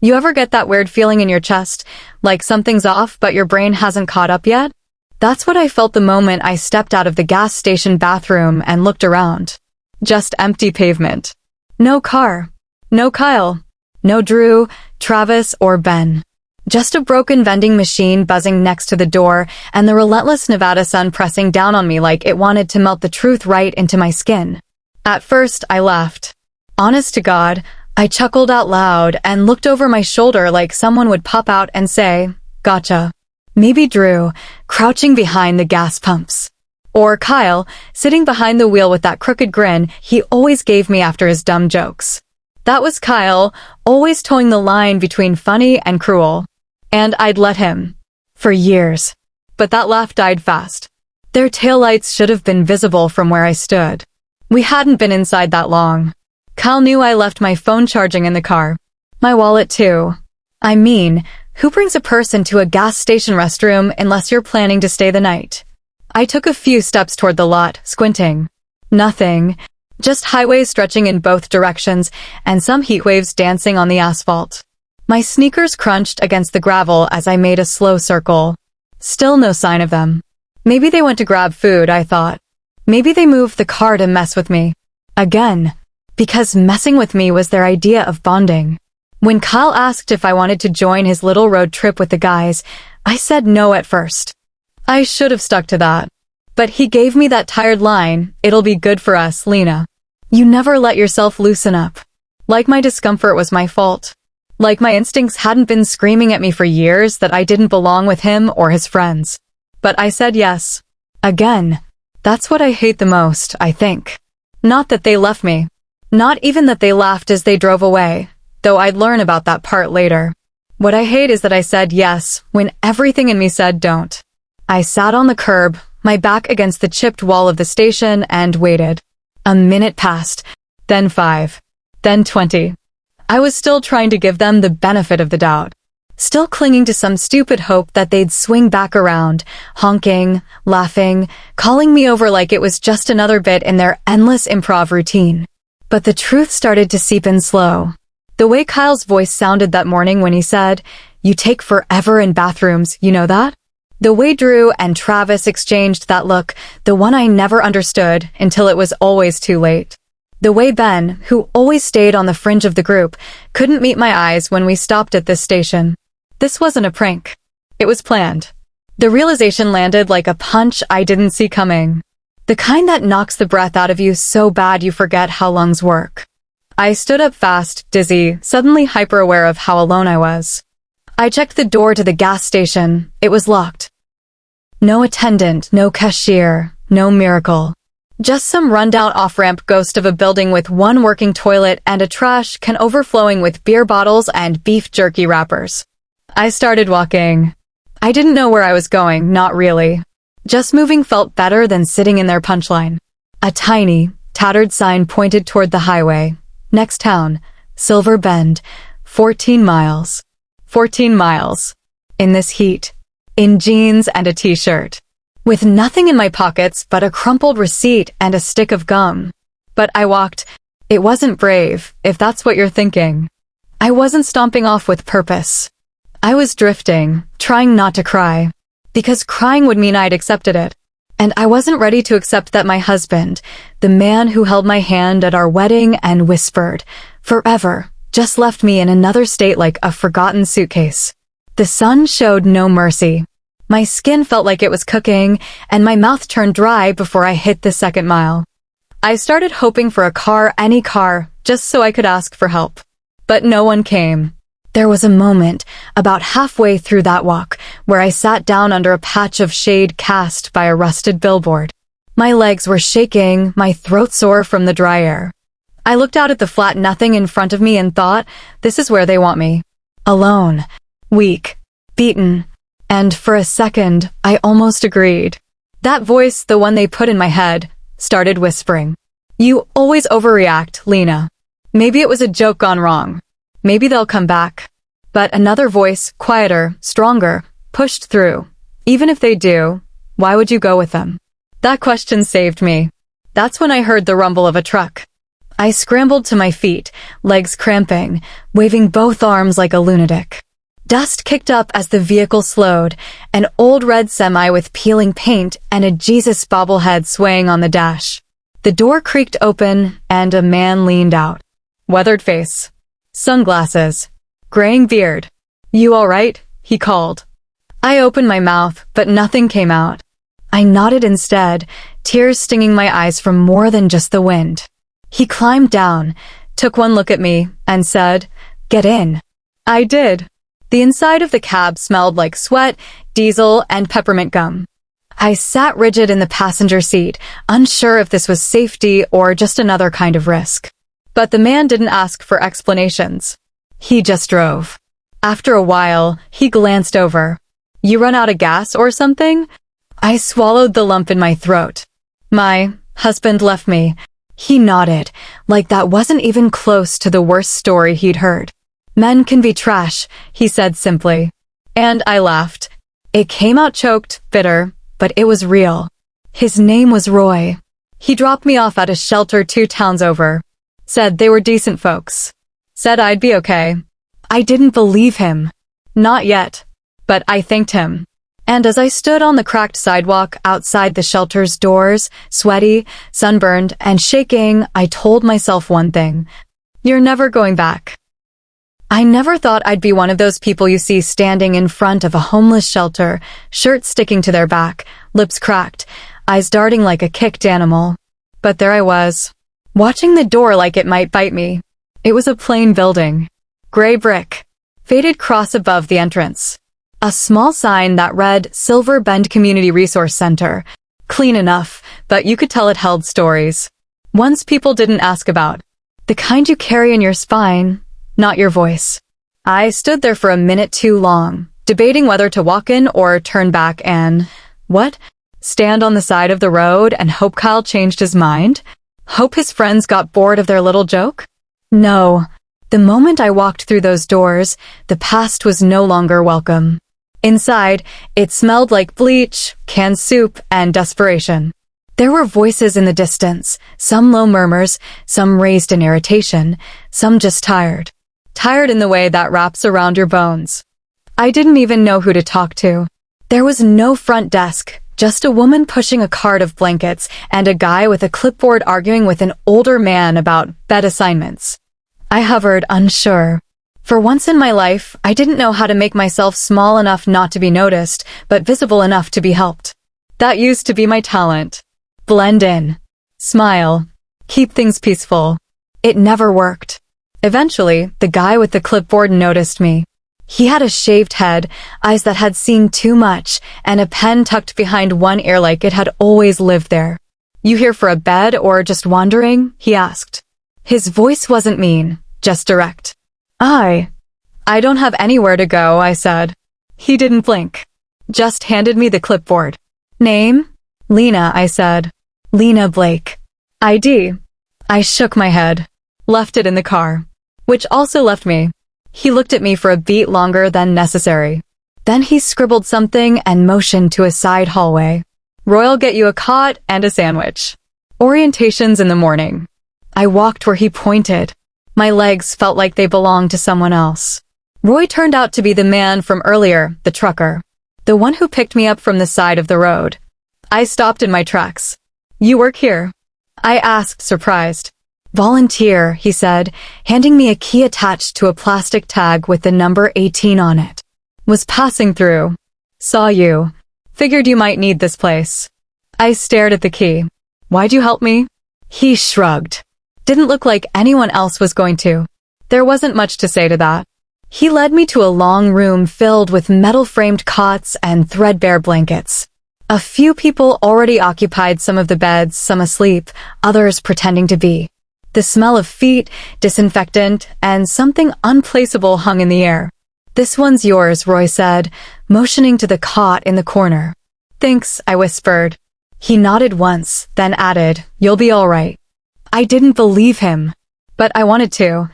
You ever get that weird feeling in your chest, like something's off but your brain hasn't caught up yet? That's what I felt the moment I stepped out of the gas station bathroom and looked around. Just empty pavement. No car. No Kyle. No Drew, Travis, or Ben. Just a broken vending machine buzzing next to the door and the relentless Nevada sun pressing down on me like it wanted to melt the truth right into my skin. At first, I laughed. Honest to God, I chuckled out loud and looked over my shoulder like someone would pop out and say, "Gotcha." Maybe Drew, crouching behind the gas pumps. Or Kyle, sitting behind the wheel with that crooked grin he always gave me after his dumb jokes. That was Kyle, always towing the line between funny and cruel. And I'd let him. For years. But that laugh died fast. Their taillights should have been visible from where I stood. We hadn't been inside that long. Kyle knew I left my phone charging in the car. My wallet too. I mean, who brings a person to a gas station restroom unless you're planning to stay the night? I took a few steps toward the lot, squinting. Nothing. Just highways stretching in both directions and some heat waves dancing on the asphalt. My sneakers crunched against the gravel as I made a slow circle. Still no sign of them. Maybe they went to grab food, I thought. Maybe they moved the car to mess with me. Again. Because messing with me was their idea of bonding. When Kyle asked if I wanted to join his little road trip with the guys, I said no at first. I should have stuck to that. But he gave me that tired line, "It'll be good for us, Lena." You never let yourself loosen up. Like my discomfort was my fault. Like my instincts hadn't been screaming at me for years that I didn't belong with him or his friends. But I said yes. Again. That's what I hate the most, I think. Not that they left me. Not even that they laughed as they drove away, though I'd learn about that part later. What I hate is that I said yes when everything in me said don't. I sat on the curb, my back against the chipped wall of the station, and waited. A minute passed, then 5, then 20. I was still trying to give them the benefit of the doubt. Still clinging to some stupid hope that they'd swing back around, honking, laughing, calling me over like it was just another bit in their endless improv routine. But the truth started to seep in slow. The way Kyle's voice sounded that morning when he said, "You take forever in bathrooms, you know that?" The way Drew and Travis exchanged that look, the one I never understood until it was always too late. The way Ben, who always stayed on the fringe of the group, couldn't meet my eyes when we stopped at this station. This wasn't a prank. It was planned. The realization landed like a punch I didn't see coming. The kind that knocks the breath out of you so bad you forget how lungs work. I stood up fast, dizzy, suddenly hyper-aware of how alone I was. I checked the door to the gas station. It was locked. No attendant, no cashier, no miracle. Just some rundown off-ramp ghost of a building with one working toilet and a trash can overflowing with beer bottles and beef jerky wrappers. I started walking. I didn't know where I was going, not really. Just moving felt better than sitting in their punchline. A tiny, tattered sign pointed toward the highway. Next town, Silver Bend, 14 miles. 14 miles. In this heat. In jeans and a t-shirt. With nothing in my pockets but a crumpled receipt and a stick of gum. But I walked. It wasn't brave, if that's what you're thinking. I wasn't stomping off with purpose. I was drifting, trying not to cry. Because crying would mean I'd accepted it. And I wasn't ready to accept that my husband, the man who held my hand at our wedding and whispered, "Forever," just left me in another state like a forgotten suitcase. The sun showed no mercy. My skin felt like it was cooking, and my mouth turned dry before I hit the second mile. I started hoping for a car, any car, just so I could ask for help. But no one came. There was a moment, about halfway through that walk, where I sat down under a patch of shade cast by a rusted billboard. My legs were shaking, my throat sore from the dry air. I looked out at the flat nothing in front of me and thought, this is where they want me. Alone. Weak. Beaten. And for a second, I almost agreed. That voice, the one they put in my head, started whispering. "You always overreact, Lena. Maybe it was a joke gone wrong. Maybe they'll come back." But another voice, quieter, stronger, pushed through. "Even if they do, why would you go with them?" That question saved me. That's when I heard the rumble of a truck. I scrambled to my feet, legs cramping, waving both arms like a lunatic. Dust kicked up as the vehicle slowed, an old red semi with peeling paint and a Jesus bobblehead swaying on the dash. The door creaked open, and a man leaned out. Weathered face. Sunglasses. Graying beard. "You all right?" he called. I opened my mouth, but nothing came out. I nodded instead, tears stinging my eyes from more than just the wind. He climbed down, took one look at me, and said, "Get in." I did. The inside of the cab smelled like sweat, diesel, and peppermint gum. I sat rigid in the passenger seat, unsure if this was safety or just another kind of risk. But the man didn't ask for explanations. He just drove. After a while, he glanced over. "You run out of gas or something?" I swallowed the lump in my throat. "My husband left me." He nodded, like that wasn't even close to the worst story he'd heard. "Men can be trash," he said simply. And I laughed. It came out choked, bitter, but it was real. His name was Roy. He dropped me off at a shelter 2 towns over. Said they were decent folks. Said I'd be okay. I didn't believe him. Not yet. But I thanked him. And as I stood on the cracked sidewalk outside the shelter's doors, sweaty, sunburned, and shaking, I told myself one thing. You're never going back. I never thought I'd be one of those people you see standing in front of a homeless shelter, shirt sticking to their back, lips cracked, eyes darting like a kicked animal. But there I was, watching the door like it might bite me. It was a plain building. Gray brick. Faded cross above the entrance. A small sign that read Silver Bend Community Resource Center. Clean enough, but you could tell it held stories. Ones people didn't ask about. The kind you carry in your spine, not your voice. I stood there for a minute too long, debating whether to walk in or turn back and, what? Stand on the side of the road and hope Kyle changed his mind? Hope his friends got bored of their little joke? No. The moment I walked through those doors, the past was no longer welcome. Inside, it smelled like bleach, canned soup, and desperation. There were voices in the distance, some low murmurs, some raised in irritation, some just tired. Tired in the way that wraps around your bones. I didn't even know who to talk to. There was no front desk, just a woman pushing a cart of blankets and a guy with a clipboard arguing with an older man about bed assignments. I hovered, unsure. For once in my life, I didn't know how to make myself small enough not to be noticed, but visible enough to be helped. That used to be my talent. Blend in. Smile. Keep things peaceful. It never worked. Eventually, the guy with the clipboard noticed me. He had a shaved head, eyes that had seen too much, and a pen tucked behind one ear like it had always lived there. "You here for a bed or just wandering?" he asked. His voice wasn't mean, just direct. I don't have anywhere to go," I said. He didn't blink. Just handed me the clipboard. "Name?" "Lena," I said. "Lena Blake." "ID?" I shook my head. Left it in the car. Which also left me. He looked at me for a beat longer than necessary. Then he scribbled something and motioned to a side hallway. "Roy'll get you a cot and a sandwich. Orientation's in the morning." I walked where he pointed. My legs felt like they belonged to someone else. Roy turned out to be the man from earlier, the trucker. The one who picked me up from the side of the road. I stopped in my tracks. "You work here?" I asked, surprised. "Volunteer," he said, handing me a key attached to a plastic tag with the number 18 on it. "Was passing through. Saw you. Figured you might need this place." I stared at the key. "Why'd you help me?" He shrugged. Didn't look like anyone else was going to. There wasn't much to say to that. He led me to a long room filled with metal-framed cots and threadbare blankets. A few people already occupied some of the beds, some asleep, others pretending to be. The smell of feet, disinfectant, and something unplaceable hung in the air. "This one's yours," Roy said, motioning to the cot in the corner. "Thanks," I whispered. He nodded once, then added, "You'll be all right." I didn't believe him, but I wanted to.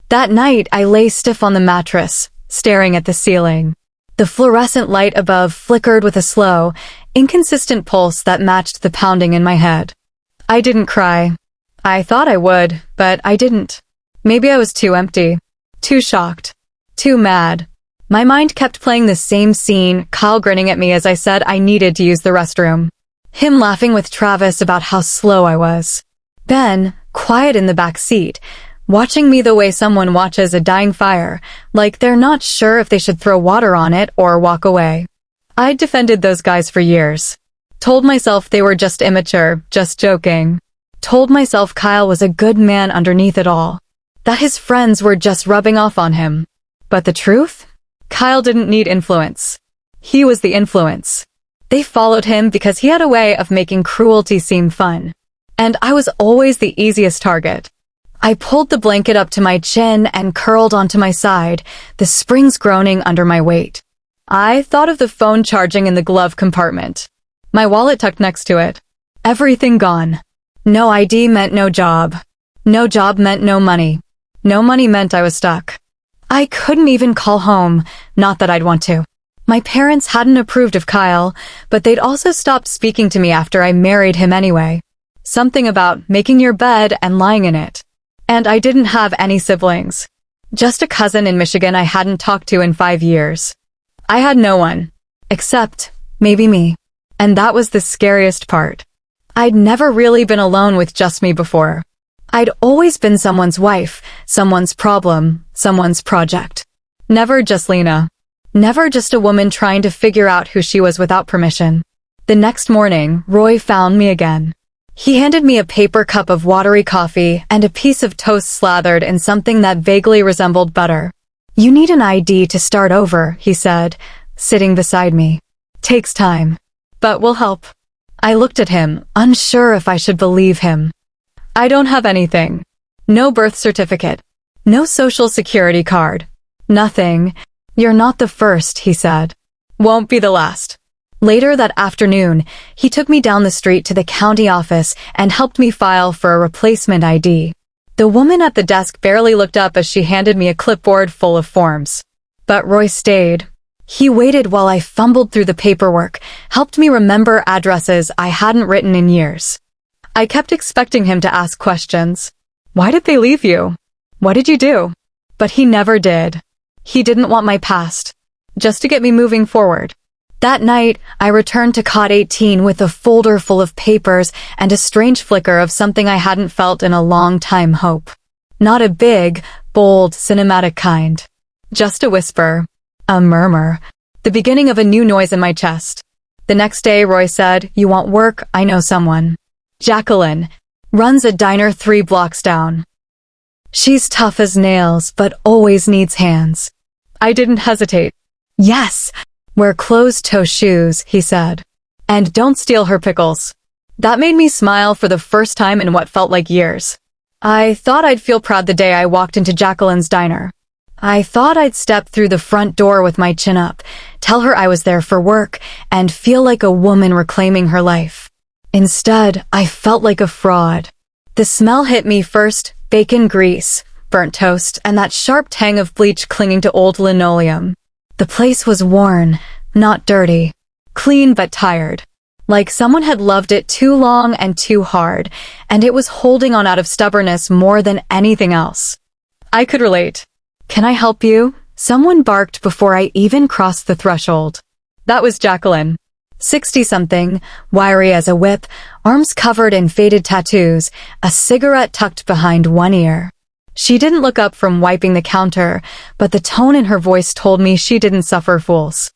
That night, I lay stiff on the mattress, staring at the ceiling. The fluorescent light above flickered with a slow, inconsistent pulse that matched the pounding in my head. I didn't cry. I thought I would, but I didn't. Maybe I was too empty, too shocked, too mad. My mind kept playing the same scene, Kyle grinning at me as I said I needed to use the restroom. Him laughing with Travis about how slow I was. Ben, quiet in the back seat, watching me the way someone watches a dying fire, like they're not sure if they should throw water on it or walk away. I'd defended those guys for years. Told myself they were just immature, just joking. Told myself Kyle was a good man underneath it all. That his friends were just rubbing off on him. But the truth? Kyle didn't need influence. He was the influence. They followed him because he had a way of making cruelty seem fun. And I was always the easiest target. I pulled the blanket up to my chin and curled onto my side, the springs groaning under my weight. I thought of the phone charging in the glove compartment. My wallet tucked next to it. Everything gone. No ID meant no job. No job meant no money. No money meant I was stuck. I couldn't even call home, not that I'd want to. My parents hadn't approved of Kyle, but they'd also stopped speaking to me after I married him anyway. Something about making your bed and lying in it. And I didn't have any siblings. Just a cousin in Michigan I hadn't talked to in 5 years. I had no one. Except, maybe me. And that was the scariest part. I'd never really been alone with just me before. I'd always been someone's wife, someone's problem, someone's project. Never just Lena. Never just a woman trying to figure out who she was without permission. The next morning, Roy found me again. He handed me a paper cup of watery coffee and a piece of toast slathered in something that vaguely resembled butter. You need an ID to start over, he said, sitting beside me. Takes time. But we'll help. I looked at him, unsure if I should believe him. I don't have anything. No birth certificate. No social security card. Nothing. You're not the first, he said. Won't be the last. Later that afternoon, he took me down the street to the county office and helped me file for a replacement ID. The woman at the desk barely looked up as she handed me a clipboard full of forms. But Roy stayed. He waited while I fumbled through the paperwork, helped me remember addresses I hadn't written in years. I kept expecting him to ask questions. Why did they leave you? What did you do? But he never did. He didn't want my past. Just to get me moving forward. That night, I returned to Cot 18 with a folder full of papers and a strange flicker of something I hadn't felt in a long time: hope. Not a big, bold, cinematic kind. Just a whisper. A murmur. The beginning of a new noise in my chest. The next day, Roy said, "You want work? I know someone. Jacqueline. Runs a diner 3 blocks down. She's tough as nails, but always needs hands." I didn't hesitate. Yes. Wear closed-toe shoes, he said. And don't steal her pickles. That made me smile for the first time in what felt like years. I thought I'd feel proud the day I walked into Jacqueline's diner. I thought I'd step through the front door with my chin up, tell her I was there for work, and feel like a woman reclaiming her life. Instead, I felt like a fraud. The smell hit me first: bacon grease, burnt toast, and that sharp tang of bleach clinging to old linoleum. The place was worn, not dirty. Clean but tired. Like someone had loved it too long and too hard, and it was holding on out of stubbornness more than anything else. I could relate. "Can I help you?" Someone barked before I even crossed the threshold. That was Jacqueline. 60-something, wiry as a whip, arms covered in faded tattoos, a cigarette tucked behind one ear. She didn't look up from wiping the counter, but the tone in her voice told me she didn't suffer fools.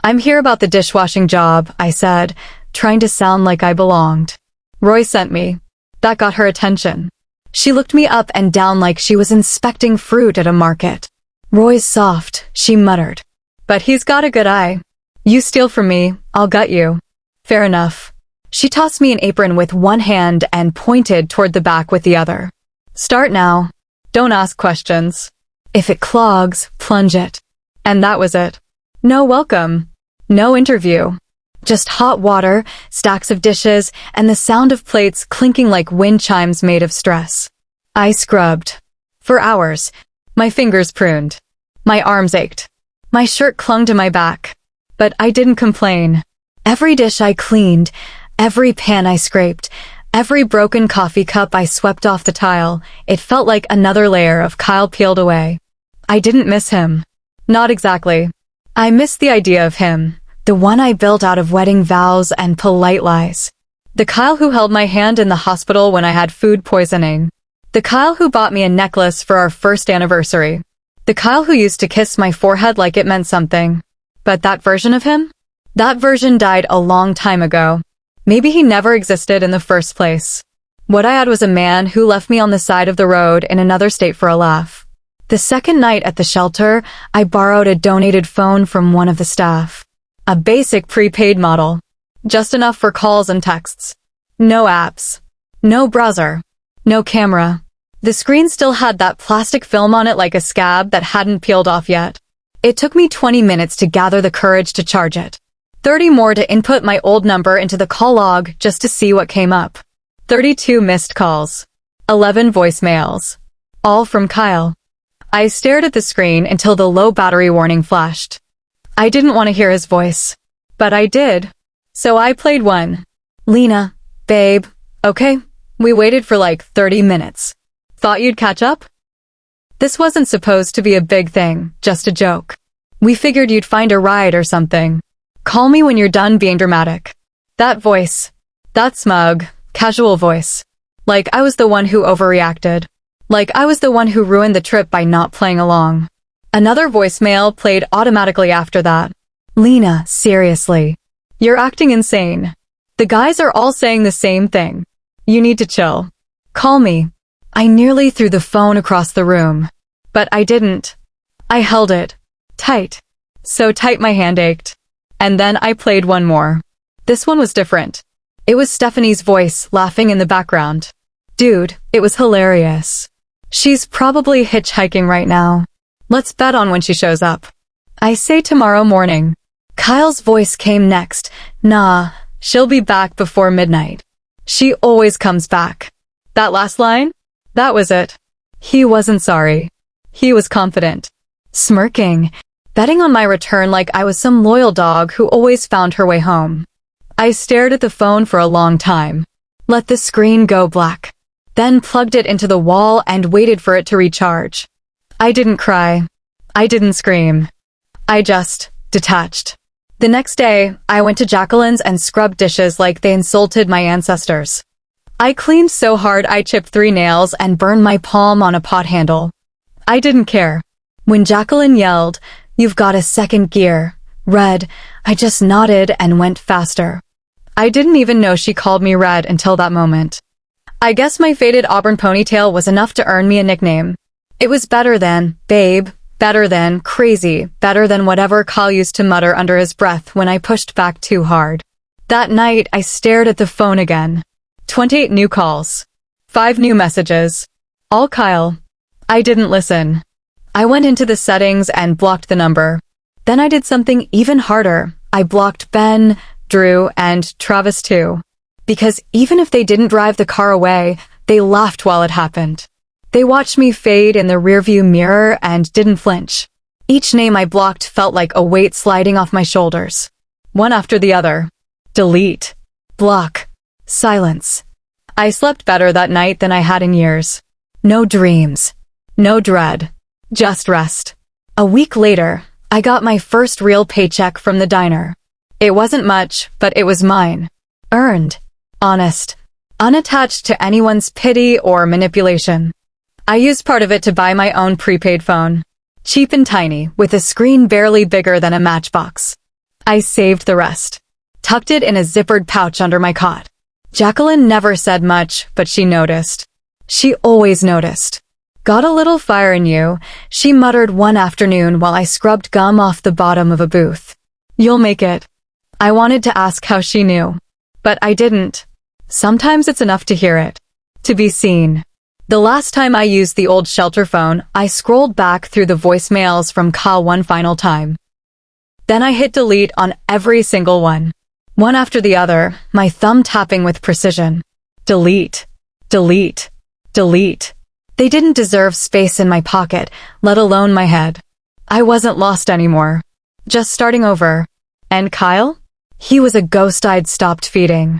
"I'm here about the dishwashing job," I said, trying to sound like I belonged. "Roy sent me." That got her attention. She looked me up and down like she was inspecting fruit at a market. "Roy's soft," she muttered. "But he's got a good eye. You steal from me, I'll gut you." Fair enough. She tossed me an apron with one hand and pointed toward the back with the other. "Start now. Don't ask questions. If it clogs, plunge it." And that was it. No welcome. No interview. Just hot water, stacks of dishes, and the sound of plates clinking like wind chimes made of stress. I scrubbed. For hours. My fingers pruned. My arms ached. My shirt clung to my back. But I didn't complain. Every dish I cleaned, every pan I scraped, Every broken coffee cup I swept off the tile, it felt like another layer of Kyle peeled away. I didn't miss him. Not exactly. I missed the idea of him, the one I built out of wedding vows and polite lies. The Kyle who held my hand in the hospital when I had food poisoning. The Kyle who bought me a necklace for our first anniversary. The Kyle who used to kiss my forehead like it meant something. But that version of him? That version died a long time ago. Maybe he never existed in the first place. What I had was a man who left me on the side of the road in another state for a laugh. The second night at the shelter, I borrowed a donated phone from one of the staff. A basic prepaid model. Just enough for calls and texts. No apps. No browser. No camera. The screen still had that plastic film on it like a scab that hadn't peeled off yet. It took me 20 minutes to gather the courage to charge it. 30 more to input my old number into the call log just to see what came up. 32 missed calls. 11 voicemails. All from Kyle. I stared at the screen until the low battery warning flashed. I didn't want to hear his voice. But I did. So I played one. Lena, babe, okay? We waited for like 30 minutes. Thought you'd catch up? This wasn't supposed to be a big thing, just a joke. We figured you'd find a ride or something. Call me when you're done being dramatic. That voice. That smug, casual voice. Like I was the one who overreacted. Like I was the one who ruined the trip by not playing along. Another voicemail played automatically after that. Lena, seriously. You're acting insane. The guys are all saying the same thing. You need to chill. Call me. I nearly threw the phone across the room. But I didn't. I held it. Tight. So tight my hand ached. And then I played one more. This one was different. It was Stephanie's voice laughing in the background. Dude, it was hilarious. She's probably hitchhiking right now. Let's bet on when she shows up. I say tomorrow morning. Kyle's voice came next. Nah, she'll be back before midnight. She always comes back. That last line? That was it. He wasn't sorry. He was confident. Smirking. Betting on my return like I was some loyal dog who always found her way home. I stared at the phone for a long time. Let the screen go black. Then plugged it into the wall and waited for it to recharge. I didn't cry. I didn't scream. I just detached. The next day, I went to Jacqueline's and scrubbed dishes like they insulted my ancestors. I cleaned so hard I chipped 3 nails and burned my palm on a pot handle. I didn't care. When Jacqueline yelled, "You've got a second gear, Red," I just nodded and went faster. I didn't even know she called me Red until that moment. I guess my faded auburn ponytail was enough to earn me a nickname. It was better than babe, better than crazy, better than whatever Kyle used to mutter under his breath when I pushed back too hard. That night, I stared at the phone again. 28 new calls. 5 new messages. All Kyle. I didn't listen. I went into the settings and blocked the number. Then I did something even harder. I blocked Ben, Drew, and Travis too. Because even if they didn't drive the car away, they laughed while it happened. They watched me fade in the rearview mirror and didn't flinch. Each name I blocked felt like a weight sliding off my shoulders. One after the other. Delete. Block. Silence. I slept better that night than I had in years. No dreams. No dread. Just rest. A week later, I got my first real paycheck from the diner. It wasn't much, but it was mine. Earned. Honest. Unattached to anyone's pity or manipulation. I used part of it to buy my own prepaid phone. Cheap and tiny, with a screen barely bigger than a matchbox. I saved the rest. Tucked it in a zippered pouch under my cot. Jacqueline never said much, but she noticed. She always noticed. Got a little fire in you, she muttered one afternoon while I scrubbed gum off the bottom of a booth. You'll make it. I wanted to ask how she knew. But I didn't. Sometimes it's enough to hear it. To be seen. The last time I used the old shelter phone, I scrolled back through the voicemails from Kyle one final time. Then I hit delete on every single one. One after the other, my thumb tapping with precision. Delete. Delete. Delete. They didn't deserve space in my pocket, let alone my head. I wasn't lost anymore. Just starting over. And Kyle? He was a ghost I'd stopped feeding.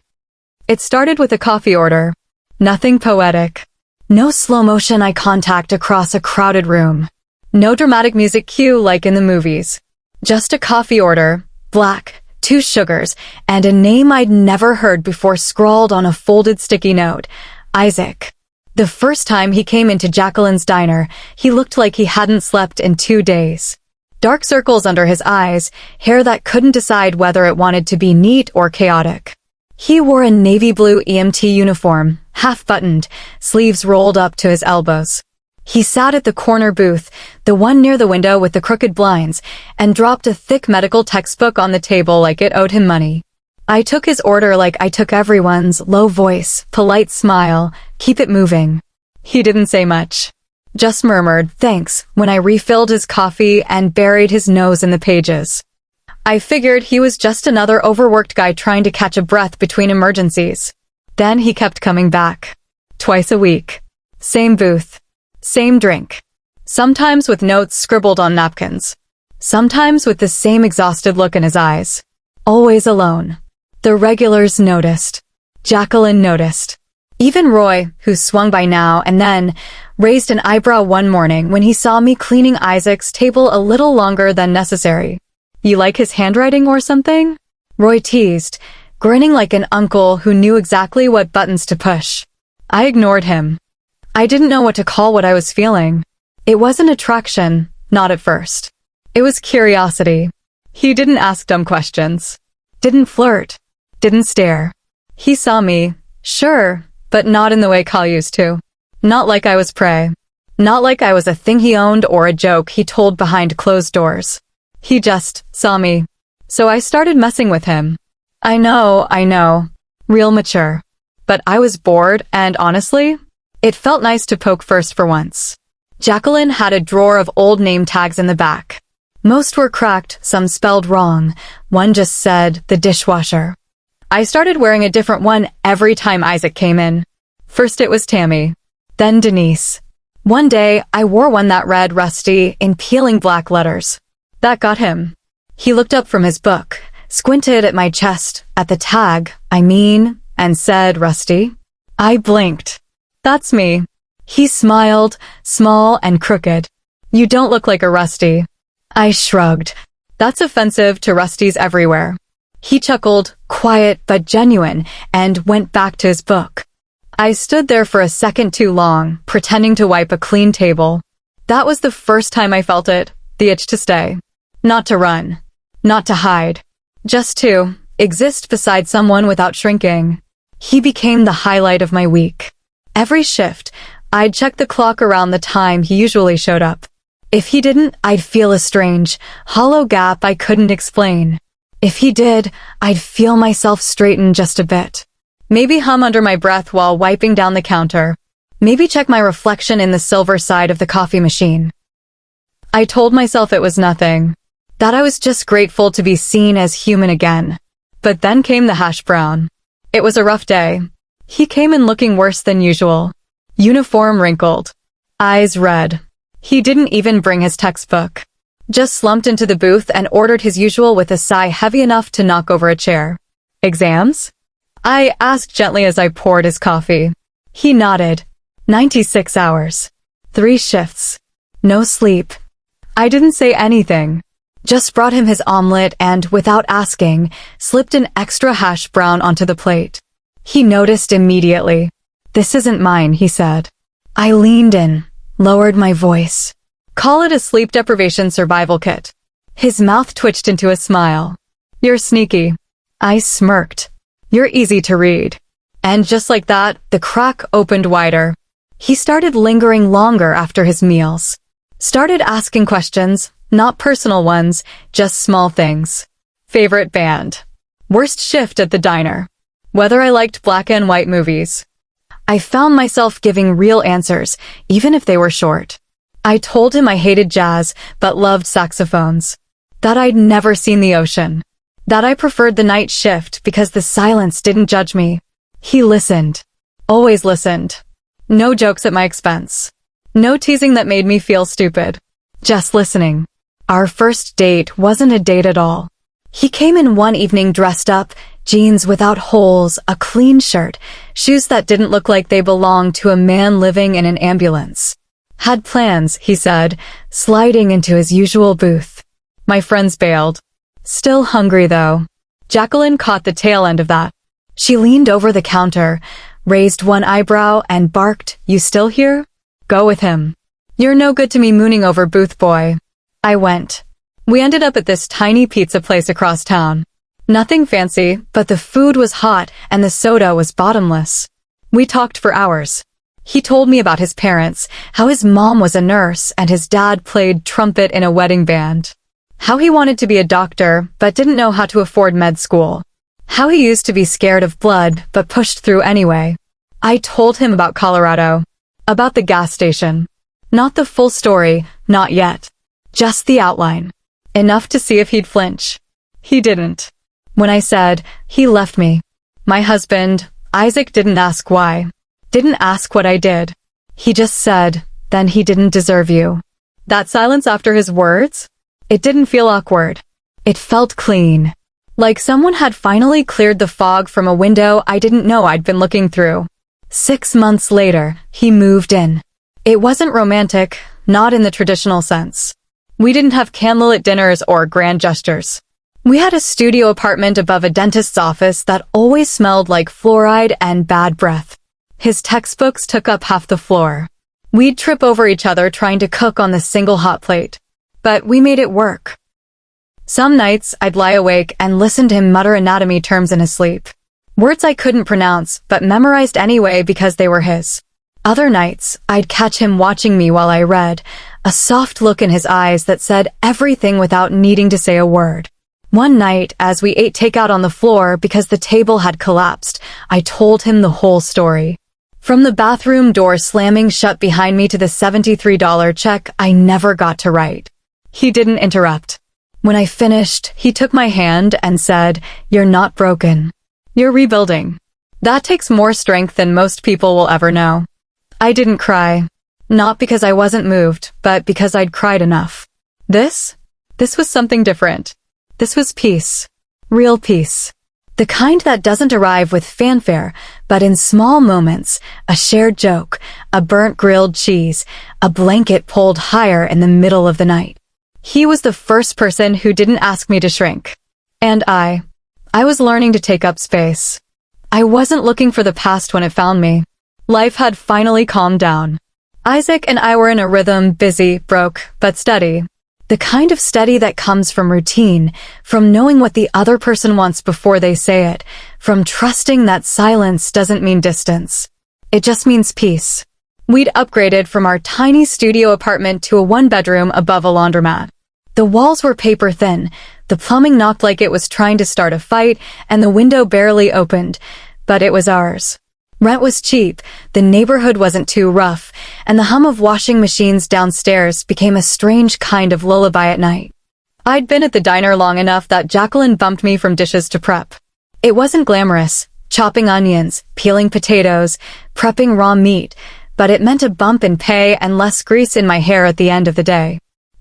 It started with a coffee order. Nothing poetic. No slow-motion eye contact across a crowded room. No dramatic music cue like in the movies. Just a coffee order, black, 2 sugars, and a name I'd never heard before scrawled on a folded sticky note. Isaac. The first time he came into Jacqueline's diner, he looked like he hadn't slept in 2 days. Dark circles under his eyes, hair that couldn't decide whether it wanted to be neat or chaotic. He wore a navy blue EMT uniform, half-buttoned, sleeves rolled up to his elbows. He sat at the corner booth, the one near the window with the crooked blinds, and dropped a thick medical textbook on the table like it owed him money. I took his order like I took everyone's, low voice, polite smile, keep it moving. He didn't say much. Just murmured, thanks, when I refilled his coffee and buried his nose in the pages. I figured he was just another overworked guy trying to catch a breath between emergencies. Then he kept coming back. Twice a week. Same booth. Same drink. Sometimes with notes scribbled on napkins. Sometimes with the same exhausted look in his eyes. Always alone. The regulars noticed. Jacqueline noticed. Even Roy, who swung by now and then, raised an eyebrow one morning when he saw me cleaning Isaac's table a little longer than necessary. You like his handwriting or something? Roy teased, grinning like an uncle who knew exactly what buttons to push. I ignored him. I didn't know what to call what I was feeling. It wasn't attraction, not at first. It was curiosity. He didn't ask dumb questions. Didn't flirt. Didn't stare. He saw me, sure, but not in the way Kyle used to. Not like I was prey. Not like I was a thing he owned or a joke he told behind closed doors. He just saw me. So I started messing with him. I know. Real mature. But I was bored, and honestly, it felt nice to poke first for once. Jacqueline had a drawer of old name tags in the back. Most were cracked, some spelled wrong. One just said, the dishwasher. I started wearing a different one every time Isaac came in. First it was Tammy. Then Denise. One day, I wore one that read Rusty in peeling black letters. That got him. He looked up from his book, squinted at my chest, at the tag, and said, Rusty. I blinked. That's me. He smiled, small and crooked. You don't look like a Rusty. I shrugged. That's offensive to Rusties everywhere. He chuckled, quiet but genuine, and went back to his book. I stood there for a second too long, pretending to wipe a clean table. That was the first time I felt it, the itch to stay. Not to run. Not to hide. Just to exist beside someone without shrinking. He became the highlight of my week. Every shift, I'd check the clock around the time he usually showed up. If he didn't, I'd feel a strange, hollow gap I couldn't explain. If he did, I'd feel myself straighten just a bit. Maybe hum under my breath while wiping down the counter. Maybe check my reflection in the silver side of the coffee machine. I told myself it was nothing. That I was just grateful to be seen as human again. But then came the hash brown. It was a rough day. He came in looking worse than usual. Uniform wrinkled. Eyes red. He didn't even bring his textbook. Just slumped into the booth and ordered his usual with a sigh heavy enough to knock over a chair. Exams? I asked gently as I poured his coffee. He nodded. 96 hours. 3 shifts. No sleep. I didn't say anything. Just brought him his omelet and, without asking, slipped an extra hash brown onto the plate. He noticed immediately. This isn't mine, he said. I leaned in, lowered my voice. Call it a sleep deprivation survival kit. His mouth twitched into a smile. You're sneaky. I smirked. You're easy to read. And just like that, the crack opened wider. He started lingering longer after his meals. Started asking questions, not personal ones, just small things. Favorite band. Worst shift at the diner. Whether I liked black and white movies. I found myself giving real answers, even if they were short. I told him I hated jazz, but loved saxophones. That I'd never seen the ocean. That I preferred the night shift because the silence didn't judge me. He listened. Always listened. No jokes at my expense. No teasing that made me feel stupid. Just listening. Our first date wasn't a date at all. He came in one evening dressed up, Jeans without holes, a clean shirt, shoes that didn't look like they belonged to a man living in an ambulance. Had plans, he said, sliding into his usual booth. My friends bailed. Still hungry, though. Jacqueline caught the tail end of that. She leaned over the counter, raised one eyebrow, and barked, "You still here? Go with him. You're no good to me mooning over Booth Boy." I went. We ended up at this tiny pizza place across town. Nothing fancy, but the food was hot and the soda was bottomless. We talked for hours. He told me about his parents, how his mom was a nurse and his dad played trumpet in a wedding band. How he wanted to be a doctor, but didn't know how to afford med school. How he used to be scared of blood, but pushed through anyway. I told him about Colorado. About the gas station. Not the full story, not yet. Just the outline. Enough to see if he'd flinch. He didn't. When I said, he left me. My husband, Isaac, didn't ask why. Didn't ask what I did. He just said, "Then he didn't deserve you." That silence after his words? It didn't feel awkward. It felt clean. Like someone had finally cleared the fog from a window I didn't know I'd been looking through. 6 months later, he moved in. It wasn't romantic, not in the traditional sense. We didn't have candlelit dinners or grand gestures. We had a studio apartment above a dentist's office that always smelled like fluoride and bad breath. His textbooks took up half the floor. We'd trip over each other trying to cook on the single hot plate. But we made it work. Some nights, I'd lie awake and listen to him mutter anatomy terms in his sleep. Words I couldn't pronounce, but memorized anyway because they were his. Other nights, I'd catch him watching me while I read, a soft look in his eyes that said everything without needing to say a word. One night, as we ate takeout on the floor because the table had collapsed, I told him the whole story. From the bathroom door slamming shut behind me to the $73 check I never got to write. He didn't interrupt. When I finished, he took my hand and said, "You're not broken. You're rebuilding." That takes more strength than most people will ever know. I didn't cry. Not because I wasn't moved, but because I'd cried enough. This was something different. This was peace. Real peace. The kind that doesn't arrive with fanfare, but in small moments, a shared joke, a burnt grilled cheese, a blanket pulled higher in the middle of the night. He was the first person who didn't ask me to shrink. And I was learning to take up space. I wasn't looking for the past when it found me. Life had finally calmed down. Isaac and I were in a rhythm, busy, broke, but steady. The kind of steady that comes from routine, from knowing what the other person wants before they say it, from trusting that silence doesn't mean distance. It just means peace. We'd upgraded from our tiny studio apartment to a one-bedroom above a laundromat. The walls were paper thin, the plumbing knocked like it was trying to start a fight, and the window barely opened, but it was ours. Rent was cheap, the neighborhood wasn't too rough, and the hum of washing machines downstairs became a strange kind of lullaby at night. I'd been at the diner long enough that Jacqueline bumped me from dishes to prep. It wasn't glamorous, chopping onions, peeling potatoes, prepping raw meat, but it meant a bump in pay and less grease in my hair at the end of the day.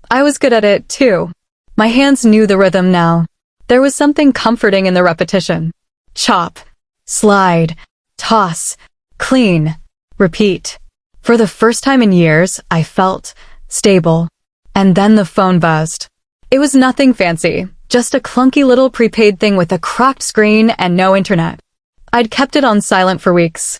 I was good at it, too. My hands knew the rhythm now. There was something comforting in the repetition. Chop, slide, toss, clean, repeat. For the first time in years, I felt stable. And then the phone buzzed. It was nothing fancy, just a clunky little prepaid thing with a cracked screen and no internet. I'd kept it on silent for weeks.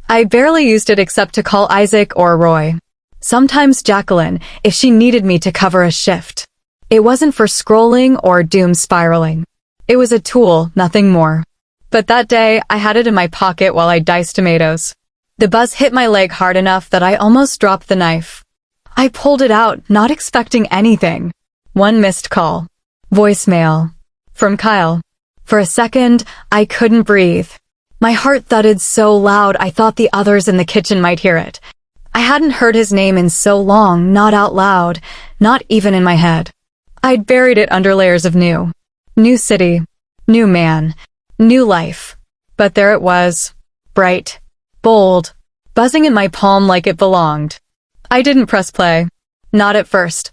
I barely used it except to call Isaac or Roy. Sometimes Jacqueline, if she needed me to cover a shift. It wasn't for scrolling or doom spiraling. It was a tool, nothing more. But that day, I had it in my pocket while I diced tomatoes. The buzz hit my leg hard enough that I almost dropped the knife. I pulled it out, not expecting anything. One missed call. Voicemail. From Kyle. For a second, I couldn't breathe. My heart thudded so loud I thought the others in the kitchen might hear it. I hadn't heard his name in so long, not out loud, not even in my head. I'd buried it under layers of new. New city. New man. New life. But there it was. Bright. Bold. Buzzing in my palm like it belonged. I didn't press play. Not at first.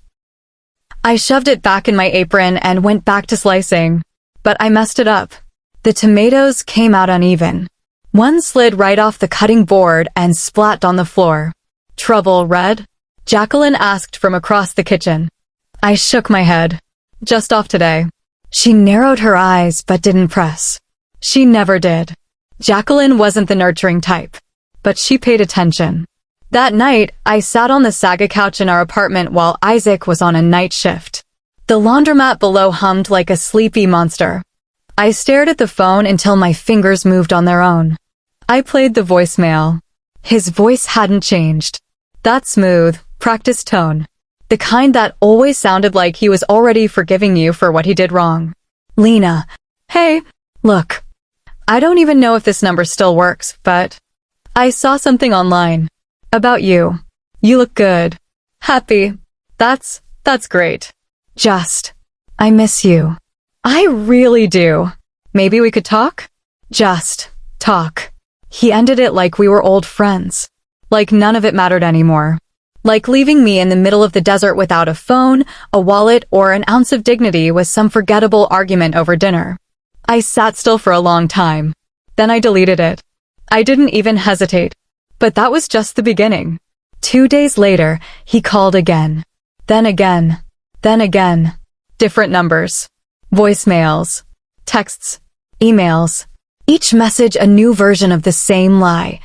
I shoved it back in my apron and went back to slicing. But I messed it up. The tomatoes came out uneven. One slid right off the cutting board and splat on the floor. "Trouble, Red?" Jacqueline asked from across the kitchen. I shook my head. "Just off today." She narrowed her eyes but didn't press. She never did. Jacqueline wasn't the nurturing type, but she paid attention. That night, I sat on the saga couch in our apartment while Isaac was on a night shift. The laundromat below hummed like a sleepy monster. I stared at the phone until my fingers moved on their own. I played the voicemail. His voice hadn't changed. That smooth, practiced tone. The kind that always sounded like he was already forgiving you for what he did wrong. "Lena. Hey, look. I don't even know if this number still works, but I saw something online. About you. You look good. Happy. That's great. Just, I miss you. I really do. Maybe we could talk? Just, talk." He ended it like we were old friends. Like none of it mattered anymore. Like leaving me in the middle of the desert without a phone, a wallet, or an ounce of dignity was some forgettable argument over dinner. I sat still for a long time. Then I deleted it. I didn't even hesitate. But that was just the beginning. 2 days later, he called again. Then again. Then again. Different numbers. Voicemails. Texts. Emails. Each message a new version of the same lie.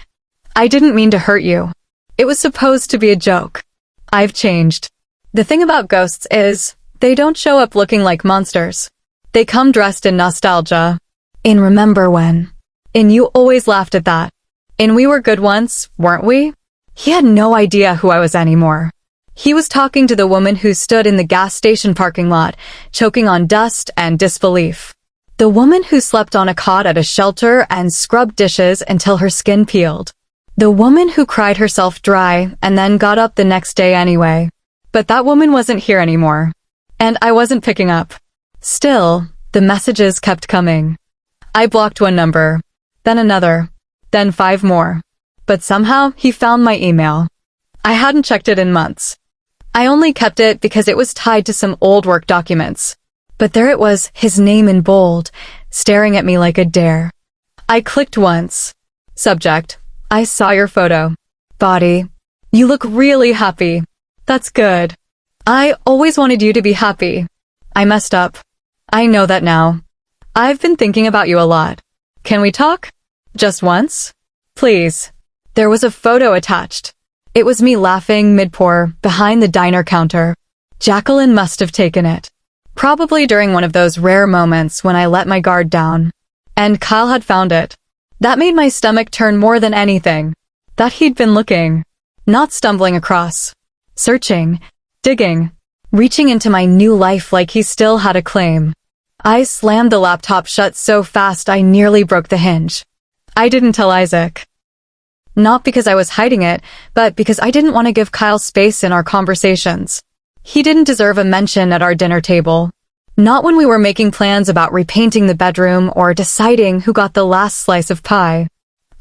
"I didn't mean to hurt you. It was supposed to be a joke. I've changed." The thing about ghosts is, they don't show up looking like monsters. They come dressed in nostalgia. In remember when. In you always laughed at that. In we were good once, weren't we? He had no idea who I was anymore. He was talking to the woman who stood in the gas station parking lot, choking on dust and disbelief. The woman who slept on a cot at a shelter and scrubbed dishes until her skin peeled. The woman who cried herself dry and then got up the next day anyway. But that woman wasn't here anymore. And I wasn't picking up. Still, the messages kept coming. I blocked one number, then another, then 5 more. But somehow he found my email. I hadn't checked it in months. I only kept it because it was tied to some old work documents. But there it was, his name in bold, staring at me like a dare. I clicked once. Subject: I saw your photo. Body: you look really happy. That's good. I always wanted you to be happy. I messed up. I know that now. I've been thinking about you a lot. Can we talk? Just once? Please. There was a photo attached. It was me laughing mid-pour behind the diner counter. Jacqueline must have taken it. Probably during one of those rare moments when I let my guard down. And Kyle had found it. That made my stomach turn more than anything. That he'd been looking. Not stumbling across. Searching. Digging. Reaching into my new life like he still had a claim. I slammed the laptop shut so fast I nearly broke the hinge. I didn't tell Isaac. Not because I was hiding it, but because I didn't want to give Kyle space in our conversations. He didn't deserve a mention at our dinner table. Not when we were making plans about repainting the bedroom or deciding who got the last slice of pie.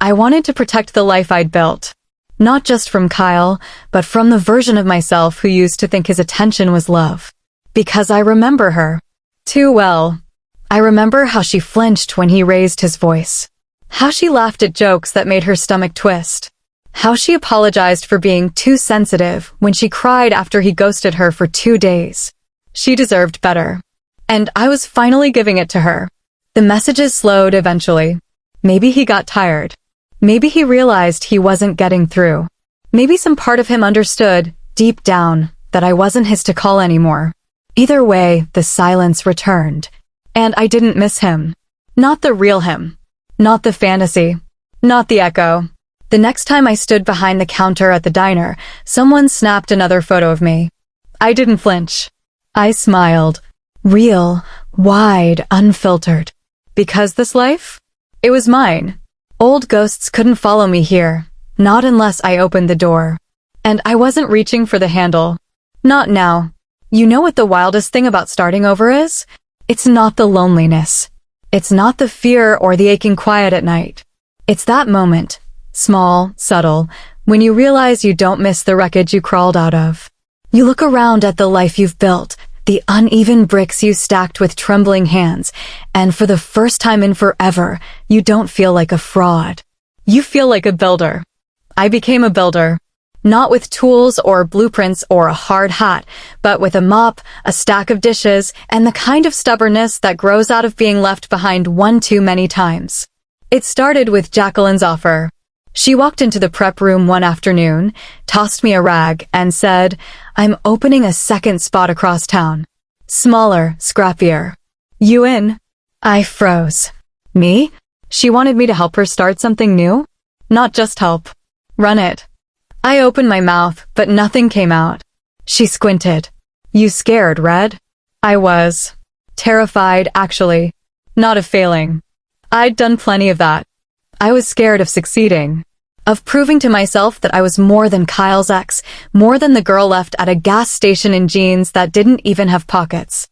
I wanted to protect the life I'd built. Not just from Kyle, but from the version of myself who used to think his attention was love. Because I remember her. Too well. I remember how she flinched when he raised his voice. How she laughed at jokes that made her stomach twist. How she apologized for being too sensitive when she cried after he ghosted her for 2 days. She deserved better. And I was finally giving it to her. The messages slowed eventually. Maybe he got tired. Maybe he realized he wasn't getting through. Maybe some part of him understood, deep down, that I wasn't his to call anymore. Either way, the silence returned. And I didn't miss him. Not the real him. Not the fantasy. Not the echo. The next time I stood behind the counter at the diner, someone snapped another photo of me. I didn't flinch. I smiled. Real, wide, unfiltered. Because this life? It was mine. Old ghosts couldn't follow me here. Not unless I opened the door. And I wasn't reaching for the handle. Not now. You know what the wildest thing about starting over is? It's not the loneliness. It's not the fear or the aching quiet at night. It's that moment, small, subtle, when you realize you don't miss the wreckage you crawled out of. You look around at the life you've built, The uneven bricks you stacked with trembling hands, and for the first time in forever, you don't feel like a fraud. You feel like a builder. I became a builder. Not with tools or blueprints or a hard hat, but with a mop, a stack of dishes, and the kind of stubbornness that grows out of being left behind one too many times. It started with Jacqueline's offer. She walked into the prep room one afternoon, tossed me a rag, and said, "I'm opening a second spot across town. Smaller, scrappier. You in?" I froze. Me? She wanted me to help her start something new? Not just help. Run it. I opened my mouth, but nothing came out. She squinted. "You scared, Red?" I was. Terrified, actually. Not of failing. I'd done plenty of that. I was scared of succeeding. Of proving to myself that I was more than Kyle's ex, more than the girl left at a gas station in jeans that didn't even have pockets.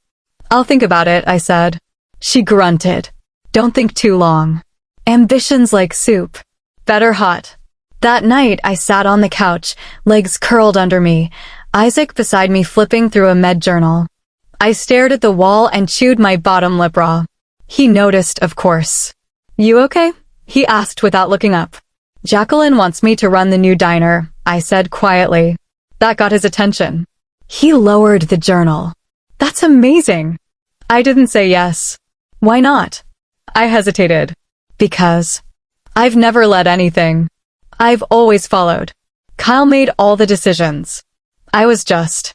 "I'll think about it," I said. She grunted. "Don't think too long. Ambition's like soup. Better hot." That night, I sat on the couch, legs curled under me, Isaac beside me flipping through a med journal. I stared at the wall and chewed my bottom lip raw. He noticed, of course. "You okay?" he asked without looking up. "Jacqueline wants me to run the new diner," I said quietly. That got his attention. He lowered the journal. "That's amazing." I didn't say yes. "Why not?" I hesitated. Because I've never led anything. I've always followed. Kyle made all the decisions. I was just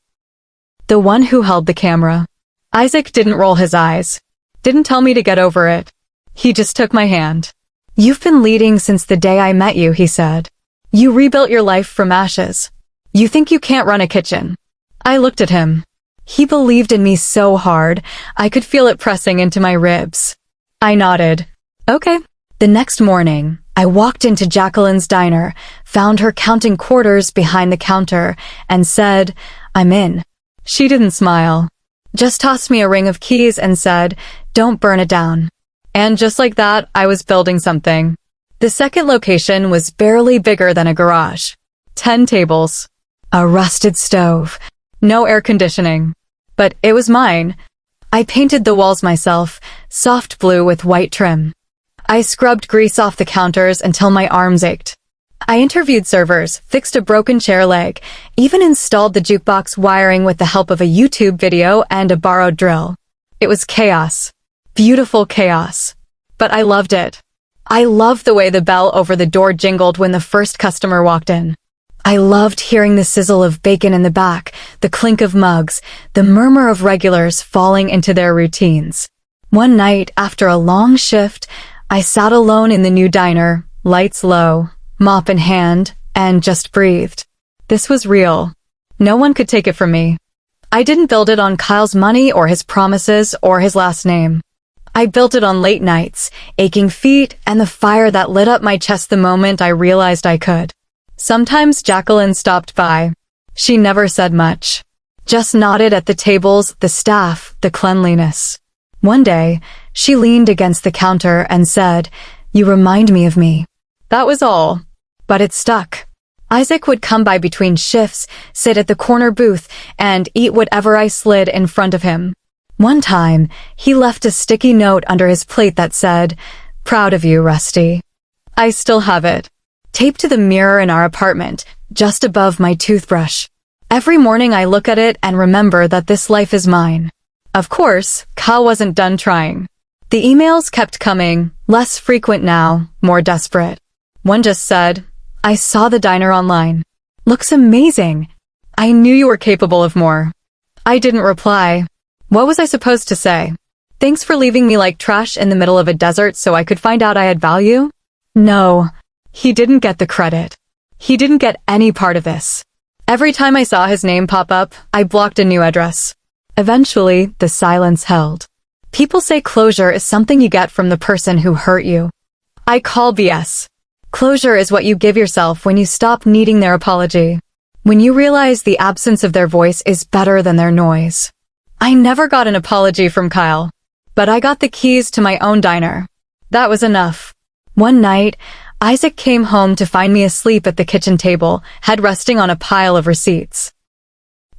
the one who held the camera. Isaac didn't roll his eyes. Didn't tell me to get over it. He just took my hand. "You've been leading since the day I met you," he said. "You rebuilt your life from ashes. You think you can't run a kitchen." I looked at him. He believed in me so hard, I could feel it pressing into my ribs. I nodded. "Okay." The next morning, I walked into Jacqueline's diner, found her counting quarters behind the counter, and said, "I'm in." She didn't smile. Just tossed me a ring of keys and said, "Don't burn it down." And just like that, I was building something. The second location was barely bigger than a garage. 10 tables. A rusted stove. No air conditioning. But it was mine. I painted the walls myself, soft blue with white trim. I scrubbed grease off the counters until my arms ached. I interviewed servers, fixed a broken chair leg, even installed the jukebox wiring with the help of a YouTube video and a borrowed drill. It was chaos. Beautiful chaos. But I loved it. I loved the way the bell over the door jingled when the first customer walked in. I loved hearing the sizzle of bacon in the back, the clink of mugs, the murmur of regulars falling into their routines. One night, after a long shift, I sat alone in the new diner, lights low, mop in hand, and just breathed. This was real. No one could take it from me. I didn't build it on Kyle's money or his promises or his last name. I built it on late nights, aching feet, and the fire that lit up my chest the moment I realized I could. Sometimes Jacqueline stopped by. She never said much. Just nodded at the tables, the staff, the cleanliness. One day, she leaned against the counter and said, "You remind me of me." That was all. But it stuck. Isaac would come by between shifts, sit at the corner booth, and eat whatever I slid in front of him. One time, he left a sticky note under his plate that said, "Proud of you, Rusty." I still have it. Taped to the mirror in our apartment, just above my toothbrush. Every morning I look at it and remember that this life is mine. Of course, Kyle wasn't done trying. The emails kept coming, less frequent now, more desperate. One just said, "I saw the diner online. Looks amazing. I knew you were capable of more." I didn't reply. What was I supposed to say? Thanks for leaving me like trash in the middle of a desert so I could find out I had value? No. He didn't get the credit. He didn't get any part of this. Every time I saw his name pop up, I blocked a new address. Eventually, the silence held. People say closure is something you get from the person who hurt you. I call BS. Closure is what you give yourself when you stop needing their apology. When you realize the absence of their voice is better than their noise. I never got an apology from Kyle, but I got the keys to my own diner. That was enough. One night, Isaac came home to find me asleep at the kitchen table, head resting on a pile of receipts.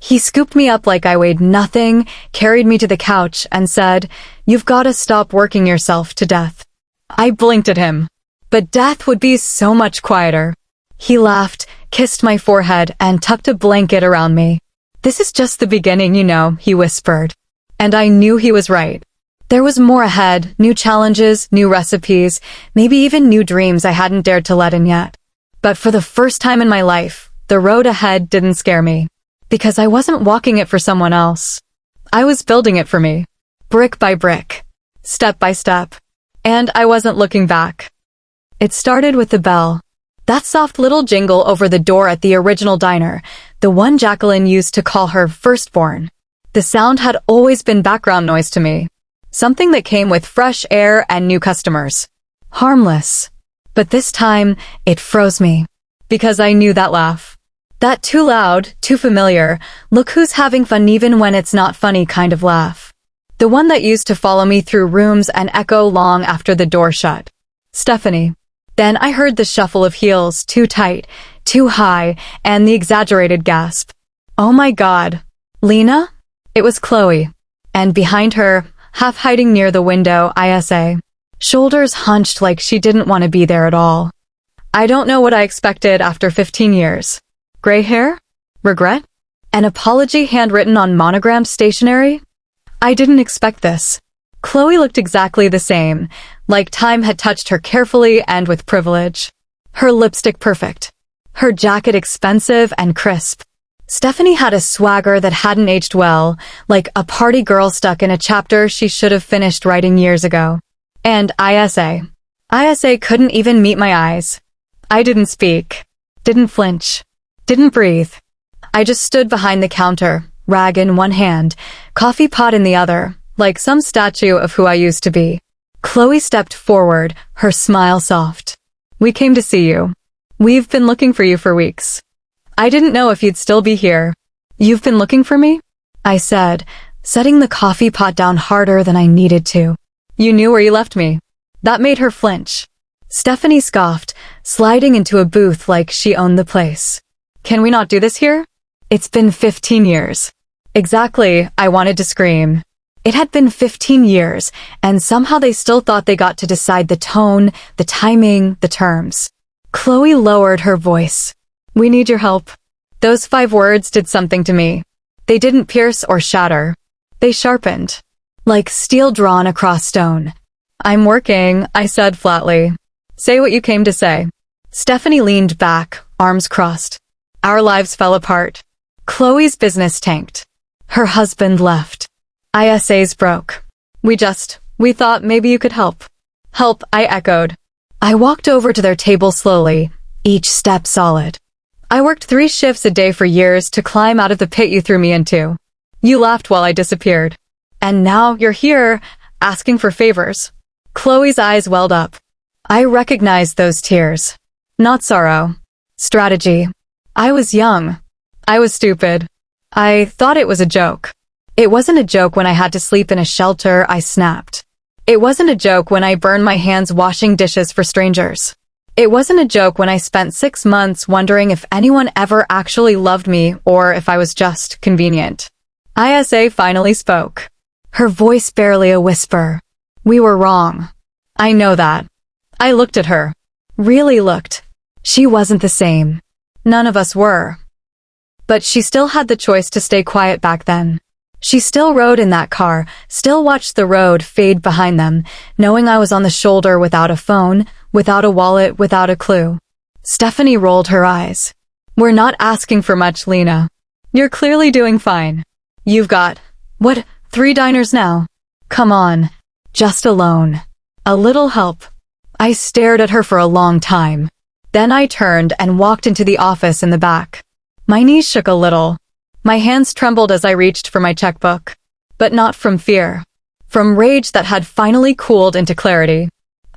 He scooped me up like I weighed nothing, carried me to the couch, and said, "You've got to stop working yourself to death." I blinked at him. But death would be so much quieter. He laughed, kissed my forehead, and tucked a blanket around me. "This is just the beginning, you know," he whispered. And I knew he was right. There was more ahead, new challenges, new recipes, maybe even new dreams I hadn't dared to let in yet. But for the first time in my life, the road ahead didn't scare me. Because I wasn't walking it for someone else. I was building it for me. Brick by brick. Step by step. And I wasn't looking back. It started with the bell. That soft little jingle over the door at the original diner, the one Jacqueline used to call her firstborn. The sound had always been background noise to me. Something that came with fresh air and new customers. Harmless. But this time, it froze me. Because I knew that laugh. That too loud, too familiar, look who's having fun even when it's not funny kind of laugh. The one that used to follow me through rooms and echo long after the door shut. Stephanie. Then I heard the shuffle of heels, too tight, too high, and the exaggerated gasp. "Oh my God. Lena?" It was Chloe. And behind her, half hiding near the window, ISA. Shoulders hunched like she didn't want to be there at all. I don't know what I expected after 15 years. Gray hair? Regret? An apology handwritten on monogrammed stationery? I didn't expect this. Chloe looked exactly the same, like time had touched her carefully and with privilege. Her lipstick perfect. Her jacket expensive and crisp. Stephanie had a swagger that hadn't aged well, like a party girl stuck in a chapter she should have finished writing years ago. And ISA. ISA couldn't even meet my eyes. I didn't speak. Didn't flinch. Didn't breathe. I just stood behind the counter, rag in one hand, coffee pot in the other, like some statue of who I used to be. Chloe stepped forward, her smile soft. "We came to see you. We've been looking for you for weeks. I didn't know if you'd still be here." "You've been looking for me?" I said, setting the coffee pot down harder than I needed to. "You knew where you left me." That made her flinch. Stephanie scoffed, sliding into a booth like she owned the place. "Can we not do this here?" "It's been 15 years. Exactly, I wanted to scream. It had been 15 years, and somehow they still thought they got to decide the tone, the timing, the terms. Chloe lowered her voice. "We need your help." Those 5 words did something to me. They didn't pierce or shatter. They sharpened. Like steel drawn across stone. "I'm working," I said flatly. "Say what you came to say." Stephanie leaned back, arms crossed. Our lives fell apart. Chloe's business tanked. Her husband left. ISA's broke. We thought maybe you could help." "Help," I echoed. I walked over to their table slowly, each step solid. "I worked 3 shifts a day for years to climb out of the pit you threw me into. You laughed while I disappeared. And now you're here, asking for favors." Chloe's eyes welled up. I recognized those tears. Not sorrow. Strategy. I was young. I was stupid. I thought it was a joke. It wasn't a joke when I had to sleep in a shelter, I snapped. It wasn't a joke when I burned my hands washing dishes for strangers. It wasn't a joke when I spent 6 months wondering if anyone ever actually loved me or if I was just convenient. ISA finally spoke. Her voice barely a whisper. "We were wrong. I know that." I looked at her. Really looked. She wasn't the same. None of us were. But she still had the choice to stay quiet back then. She still rode in that car, still watched the road fade behind them, knowing I was on the shoulder without a phone, without a wallet, without a clue. Stephanie rolled her eyes. "We're not asking for much, Lena. You're clearly doing fine. You've got, 3 diners now? Come on. Just alone. A little help." I stared at her for a long time. Then I turned and walked into the office in the back. My knees shook a little. My hands trembled as I reached for my checkbook. But not from fear. From rage that had finally cooled into clarity.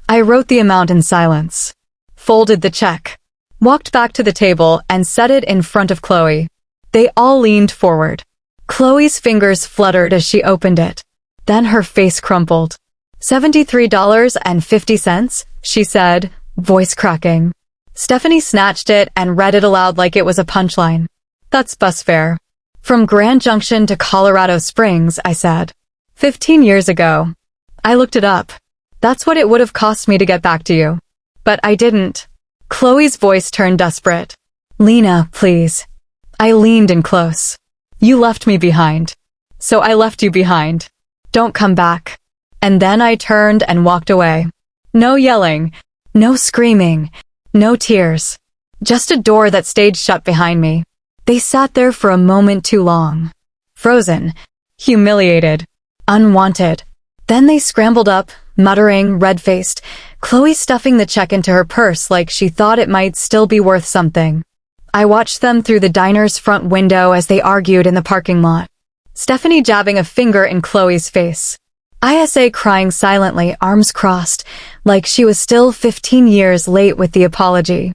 I wrote the amount in silence. Folded the check. Walked back to the table and set it in front of Chloe. They all leaned forward. Chloe's fingers fluttered as she opened it. Then her face crumpled. $73.50, she said, voice cracking. Stephanie snatched it and read it aloud like it was a punchline. "That's bus fare." From Grand Junction to Colorado Springs, I said. 15 years ago. I looked it up. That's what it would have cost me to get back to you. But I didn't. Chloe's voice turned desperate. Lena, please. I leaned in close. You left me behind. So I left you behind. Don't come back. And then I turned and walked away. No yelling. No screaming. No tears. Just a door that stayed shut behind me. They sat there for a moment too long. Frozen. Humiliated. Unwanted. Then they scrambled up, muttering, red-faced, Chloe stuffing the check into her purse like she thought it might still be worth something. I watched them through the diner's front window as they argued in the parking lot. Stephanie jabbing a finger in Chloe's face. ISA crying silently, arms crossed, like she was still 15 years late with the apology.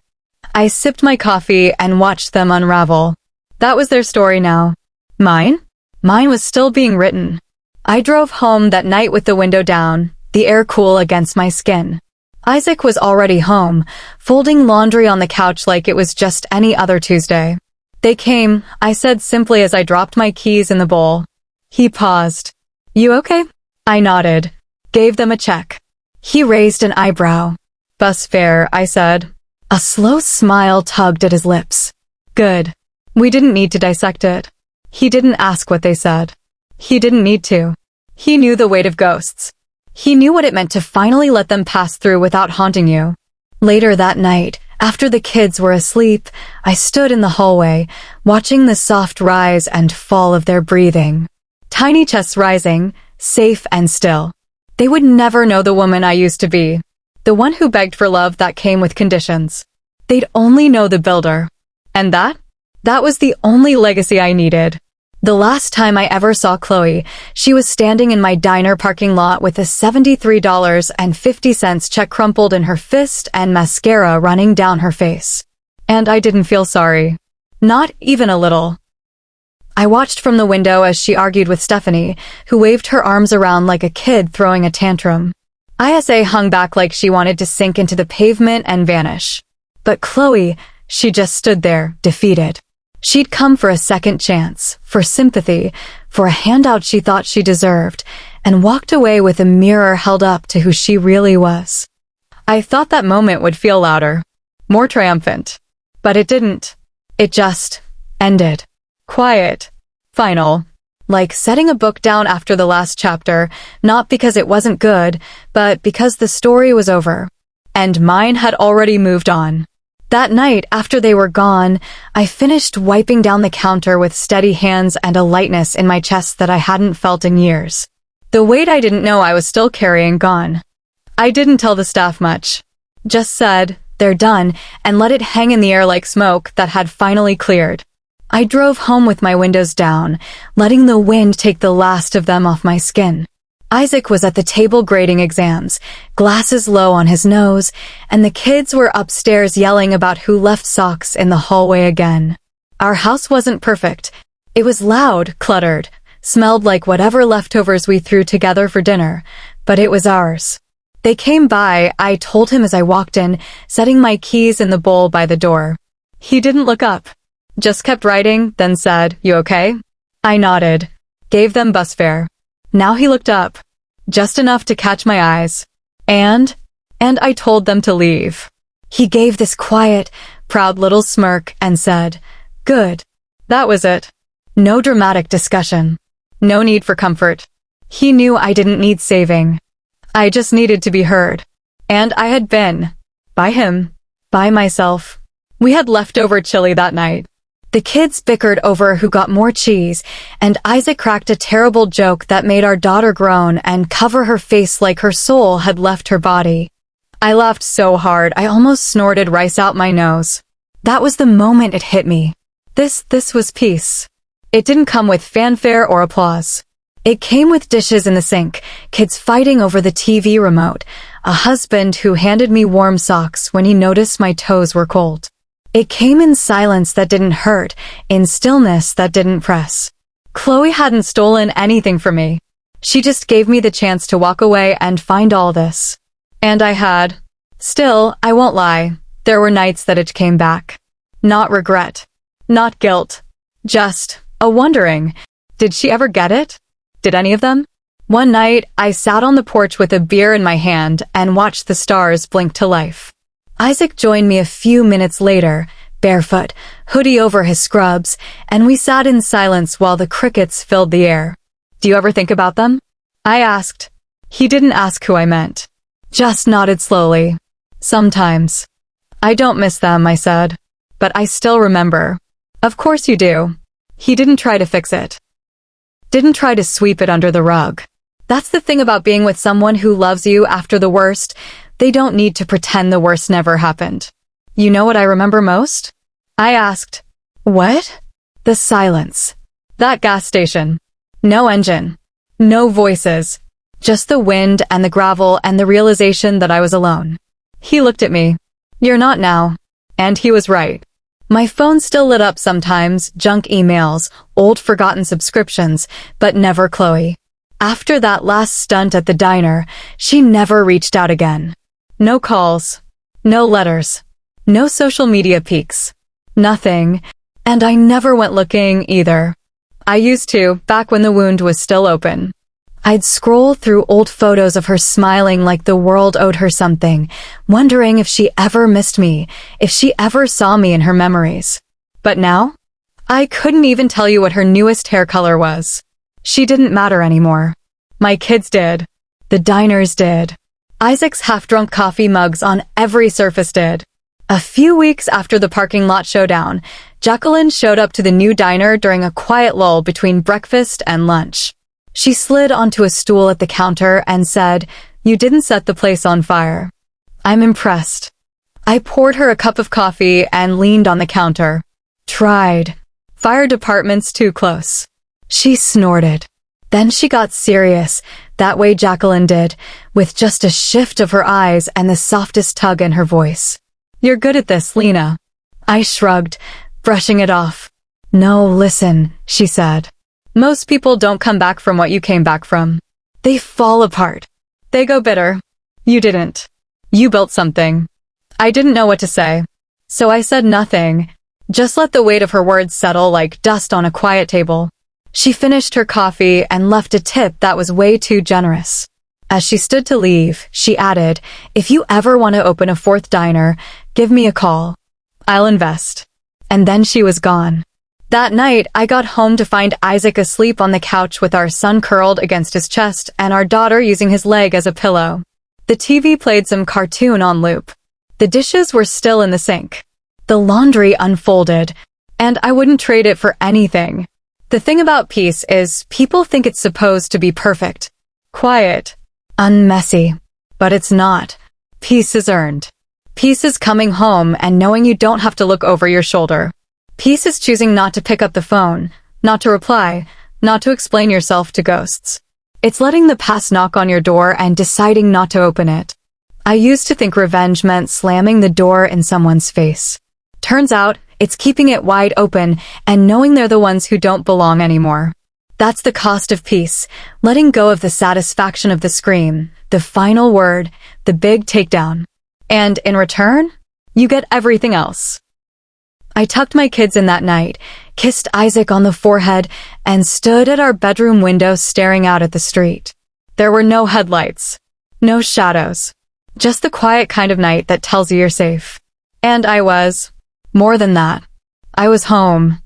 I sipped my coffee and watched them unravel. That was their story now. Mine? Mine was still being written. I drove home that night with the window down, the air cool against my skin. Isaac was already home, folding laundry on the couch like it was just any other Tuesday. They came, I said simply as I dropped my keys in the bowl. He paused. You okay? I nodded. Gave them a check. He raised an eyebrow. Bus fare, I said. A slow smile tugged at his lips. Good. We didn't need to dissect it. He didn't ask what they said. He didn't need to. He knew the weight of ghosts. He knew what it meant to finally let them pass through without haunting you. Later that night, after the kids were asleep, I stood in the hallway, watching the soft rise and fall of their breathing. Tiny chests rising, safe and still. They would never know the woman I used to be. The one who begged for love that came with conditions. They'd only know the builder. And that was the only legacy I needed. The last time I ever saw Chloe, she was standing in my diner parking lot with a $73.50 check crumpled in her fist and mascara running down her face. And I didn't feel sorry. Not even a little. I watched from the window as she argued with Stephanie, who waved her arms around like a kid throwing a tantrum. ISA hung back like she wanted to sink into the pavement and vanish. But Chloe, she just stood there, defeated. She'd come for a second chance, for sympathy, for a handout she thought she deserved, and walked away with a mirror held up to who she really was. I thought that moment would feel louder, more triumphant. But it didn't. It just ended. Quiet. Final. Like setting a book down after the last chapter, not because it wasn't good, but because the story was over. And mine had already moved on. That night, after they were gone, I finished wiping down the counter with steady hands and a lightness in my chest that I hadn't felt in years. The weight I didn't know I was still carrying gone. I didn't tell the staff much. Just said, they're done, and let it hang in the air like smoke that had finally cleared. I drove home with my windows down, letting the wind take the last of them off my skin. Isaac was at the table grading exams, glasses low on his nose, and the kids were upstairs yelling about who left socks in the hallway again. Our house wasn't perfect. It was loud, cluttered, smelled like whatever leftovers we threw together for dinner, but it was ours. They came by, I told him as I walked in, setting my keys in the bowl by the door. He didn't look up. Just kept writing, then said, "You okay?" I nodded. Gave them bus fare. Now he looked up, just enough to catch my eyes. And I told them to leave. He gave this quiet, proud little smirk and said, "Good." That was it. No dramatic discussion. No need for comfort. He knew I didn't need saving. I just needed to be heard. And I had been. By him. By myself. We had leftover chili that night. The kids bickered over who got more cheese, and Isaac cracked a terrible joke that made our daughter groan and cover her face like her soul had left her body. I laughed so hard I almost snorted rice out my nose. That was the moment it hit me. This was peace. It didn't come with fanfare or applause. It came with dishes in the sink, kids fighting over the TV remote, a husband who handed me warm socks when he noticed my toes were cold. It came in silence that didn't hurt, in stillness that didn't press. Chloe hadn't stolen anything from me. She just gave me the chance to walk away and find all this. And I had. Still, I won't lie, there were nights that it came back. Not regret. Not guilt. Just wondering, did she ever get it? Did any of them? One night, I sat on the porch with a beer in my hand and watched the stars blink to life. Isaac joined me a few minutes later, barefoot, hoodie over his scrubs, and we sat in silence while the crickets filled the air. Do you ever think about them? I asked. He didn't ask who I meant. Just nodded slowly. Sometimes. I don't miss them, I said. But I still remember. Of course you do. He didn't try to fix it. Didn't try to sweep it under the rug. That's the thing about being with someone who loves you after the worst. They don't need to pretend the worst never happened. You know what I remember most? I asked. What? The silence. That gas station. No engine. No voices. Just the wind and the gravel and the realization that I was alone. He looked at me. You're not now. And he was right. My phone still lit up sometimes, junk emails, old forgotten subscriptions, but never Chloe. After that last stunt at the diner, she never reached out again. No calls. No letters. No social media peaks. Nothing. And I never went looking either. I used to, back when the wound was still open. I'd scroll through old photos of her smiling like the world owed her something, wondering if she ever missed me, if she ever saw me in her memories. But now? I couldn't even tell you what her newest hair color was. She didn't matter anymore. My kids did. The diners did. Isaac's half-drunk coffee mugs on every surface did. A few weeks after the parking lot showdown, Jacqueline showed up to the new diner during a quiet lull between breakfast and lunch. She slid onto a stool at the counter and said, "You didn't set the place on fire." I'm impressed. I poured her a cup of coffee and leaned on the counter. Tried. Fire department's too close. She snorted. Then she got serious, that way Jacqueline did, with just a shift of her eyes and the softest tug in her voice. "You're good at this, Lena." I shrugged, brushing it off. "No, listen," she said. "Most people don't come back from what you came back from. They fall apart. They go bitter. You didn't. You built something." I didn't know what to say. So I said nothing. Just let the weight of her words settle like dust on a quiet table. She finished her coffee and left a tip that was way too generous. As she stood to leave, she added, "If you ever want to open a fourth diner, give me a call. I'll invest." And then she was gone. That night, I got home to find Isaac asleep on the couch with our son curled against his chest and our daughter using his leg as a pillow. The TV played some cartoon on loop. The dishes were still in the sink. The laundry unfolded, and I wouldn't trade it for anything. The thing about peace is people think it's supposed to be perfect, quiet, unmessy. But it's not. Peace is earned. Peace is coming home and knowing you don't have to look over your shoulder. Peace is choosing not to pick up the phone, not to reply, not to explain yourself to ghosts. It's letting the past knock on your door and deciding not to open it. I used to think revenge meant slamming the door in someone's face. Turns out, it's keeping it wide open and knowing they're the ones who don't belong anymore. That's the cost of peace, letting go of the satisfaction of the scream, the final word, the big takedown. And in return, you get everything else. I tucked my kids in that night, kissed Isaac on the forehead, and stood at our bedroom window staring out at the street. There were no headlights, no shadows, just the quiet kind of night that tells you you're safe. And I was. More than that. I was home.